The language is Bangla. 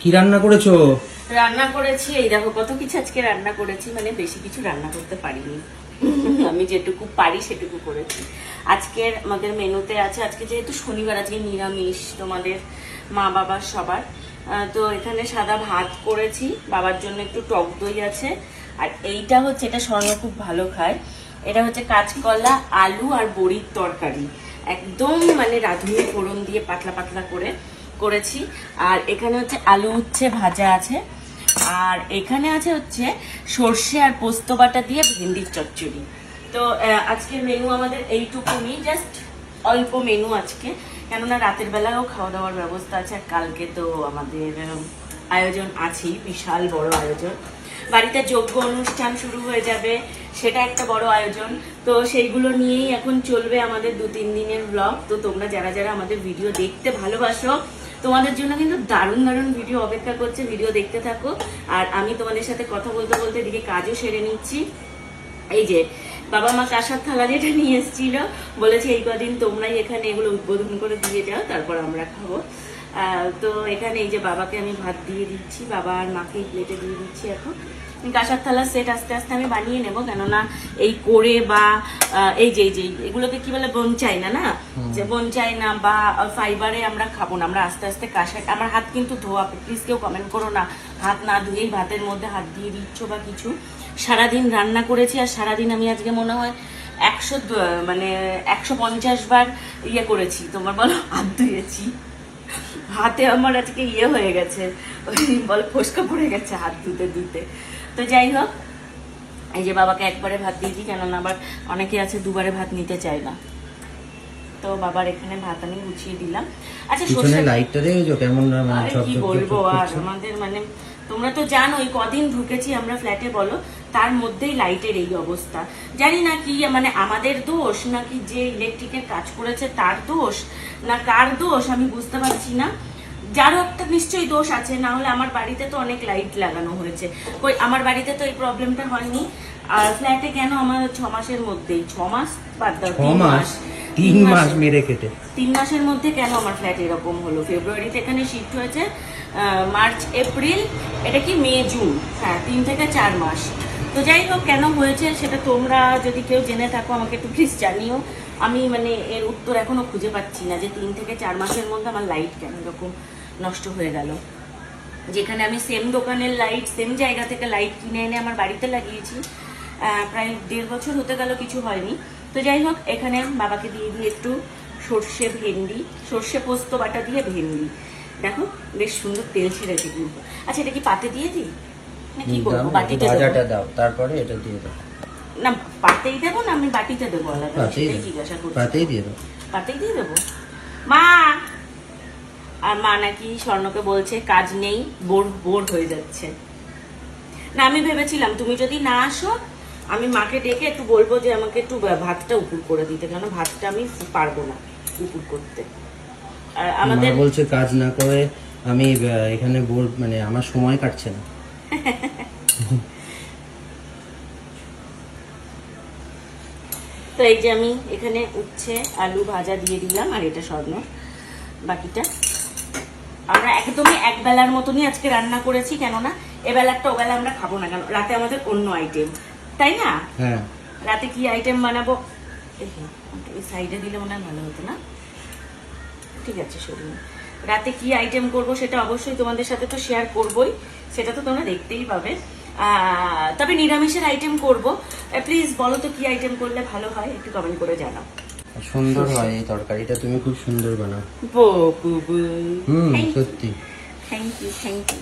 কি রান্না করেছো? রান্না করেছি, এই দেখো কত কিছু আজকে রান্না করেছি, মানে বেশি কিছু রান্না করতে পারিনি। আমি যেটুকু পারি সেটুকু করেছি। আজকের আমাদের মেনুতে আছে, আজকে যেহেতু শনিবার, আজকে নিরামিষ তোমাদের মা বাবার সবার। তো এখানে সাদা ভাত করেছি, বাবার জন্য একটু টক দই আছে। আর এইটা হচ্ছে, এটা স্বর্ণ খুব ভালো খায়, এটা হচ্ছে কাঁচকলা আলু আর বড়ির তরকারি, একদম মানে রাঁধুনি ফোড়ন দিয়ে পাতলা পাতলা করে করেছি। আর এখানে হচ্ছে আলু উচ্ছে ভাজা আছে। আর এখানে আছে হচ্ছে সর্ষে আর পোস্ত বাটা দিয়ে ভেন্ডির চচ্চড়ি। তো আজকের মেনু আমাদের এইটুকুনি, জাস্ট অল্প মেনু আজকে, কেননা রাতের বেলাও খাওয়া দাওয়ার ব্যবস্থা আছে। আর কালকে তো আমাদের আয়োজন আছেই, বিশাল বড় আয়োজন, বাড়িতে যজ্ঞ অনুষ্ঠান শুরু হয়ে যাবে, সেটা একটা বড় আয়োজন। তো সেইগুলো নিয়েই এখন চলবে আমাদের 2-3 দিনের ব্লগ। তো তোমরা যারা যারা আমাদের ভিডিও দেখতে ভালোবাসো, তোমাদের জন্য কিন্তু দারুণ দারুণ ভিডিও অপেক্ষা করছে, ভিডিও দেখতে থাকো। আর আমি তোমাদের সাথে কথা বলতে বলতে এদিকে কাজও সেরে নিচ্ছি। এই যে বাবা মা কাঁসার থালা যেটা নিয়ে এসেছিল, বলেছে এই কদিন তোমরাই এখানে এগুলো উদ্বোধন করে দিয়ে যাও, তারপর আমরা খাবো। তো এখানে এই যে বাবাকে আমি ভাত দিয়ে দিচ্ছি, বাবা আর মাকে প্লেটে দিয়ে দিচ্ছি। এখন কাঁসার থালার সেট আস্তে আস্তে আমি বানিয়ে নেবো, কেননা এই করে বা এই যে এগুলোকে কি বলে, বনচাই না, যে বনচাই না বা ফাইবারে আমরা খাবো না, আমরা আস্তে আস্তে কাঁসা। আমার হাত কিন্তু ধোয়া, প্লিজ কেউ কমেন্ট করো না হাত না ধুয়েই ভাতের মধ্যে হাত দিয়ে দিচ্ছ বা কিছু। সারাদিন রান্না করেছি, আর সারাদিন আমি আজকে মনে হয় 150 বার ইয়ে করেছি, তোমার বলো হাত ধুয়েছি। হাতে আমার আজকে ইয়ে হয়ে গেছে, ওই বল ফসকা পড়ে গেছে হাত ধুতে ধুতে। তো যাই হোক, এই যে বাবাকে একবারে ভাত দিয়েছি, কেননা আবার অনেকে আছে দুবারে ভাত নিতে চায় না। তো বাবার এখানে ভাত আমি গুছিয়ে দিলাম। আচ্ছা, পিছনে লাইটটা দেখেছো কেমন, মানে কি বলবো আর, আমাদের মানে তোমরা তো জানোই কদিন ঢুকেছি আমরা ফ্ল্যাটে, বলো, তার মধ্যেই লাইটের এই অবস্থা। জানি না কি মানে আমাদের দোষ, নাকি যে ইলেকট্রিকের কাজ করেছে তার দোষ, না কার দোষ আমি বুঝতে পারছি না। যারও একটা নিশ্চয়ই দোষ আছে, না হলে আমার বাড়িতে তো অনেক লাইট লাগানো হয়েছে, কই আমার বাড়িতে তো এই প্রবলেমটা হয়নি। আর ফ্ল্যাটে কেন আমার 6 মাসের মধ্যেই, 6 মাস বাদ দাও, 3 মাস মেরে কেটে 3 মাসের মধ্যে কেন আমার ফ্ল্যাট এরকম হলো। ফেব্রুয়ারিতে এখানে শিফট হয়েছে, মার্চ এপ্রিল, এটা কি মে জুন, হ্যাঁ 3 থেকে 4 মাস। তো যাই হোক, কেন হয়েছে সেটা তোমরা যদি কেউ জেনে থাকো আমাকে একটু প্লিজ জানিও। আমি মানে এর উত্তর এখনো খুঁজে পাচ্ছি না, যে 3 থেকে 4 মাসের মধ্যে আমার লাইট কেন এরকম নষ্ট হয়ে গেল। যেখানে আমি সেম দোকানের লাইট, সেম জায়গা থেকে লাইট কিনে এনে আমার বাড়িতে লাগিয়েছি, প্রায় 1.5 বছর হতে গেল, কিছু হয়নি। তো যাই হোক, এখানে বাবাকে দিয়ে দিই একটু সর্ষে পোস্ত বাটা দিয়ে ভেন্ডি, দেখো বেশ সুন্দর তেল ছেড়েছে কিন্তু। আচ্ছা, এটা কি পাতে দিয়ে দিই না কি করবো, বাটিতে দাও, তারপরে এটা দিয়ে দাও। না পাতেই দেবো না আমি বাটিতে দেবো আলাদা, জিজ্ঞাসা করছি। পাতেই দিয়ে দাও, পাতেই দিয়ে দেবো। মা, আর মা নাকি স্বর্ণকে বলছে কাজ নেই, বোর হয়ে যাচ্ছে। না আমি ভেবেছিলাম তুমি যদি না আসো, আমি মাকে ডেকে একটু বলবো যে আমাকে একটু ভাতটা উপুর করে দিতে, কেন ভাতটা আমি পারবো না উপুর করতে। আর আমাদের বলছে কাজ না করে আমি এখানে মানে আমার সময় কাটছে না। তো এই যে আমি এখানে উচ্ছে আলু ভাজা দিয়ে দিলাম, আর এটা স্বর্ণ, বাকিটা আমরা একদমই এক বেলার মতনই আজকে রান্না করেছি, কেননা এবেলারটা ওবেলা আমরা খাবো না, কেন রাতে আমাদের অন্য আইটেম, তাই না? হ্যাঁ, রাতে কি আইটেম বানাবো, এই সাইডে দিলে মনে হয় ভালো হতো না, ঠিক আছে সরিয়ে। রাতে কি আইটেম করব সেটা অবশ্যই তোমাদের সাথে তো শেয়ার করবই, সেটা তো তোমরা দেখতেই পাবে। তবে নিরামিষের আইটেম করব, প্লিজ বলো তো কি আইটেম করলে ভালো হয়, একটু কমেন্ট করে জানাও। সুন্দর হয় এই তরকারিটা, তুমি খুব সুন্দর বানাও। সত্যি, সত্যি, থ্যাংক ইউ।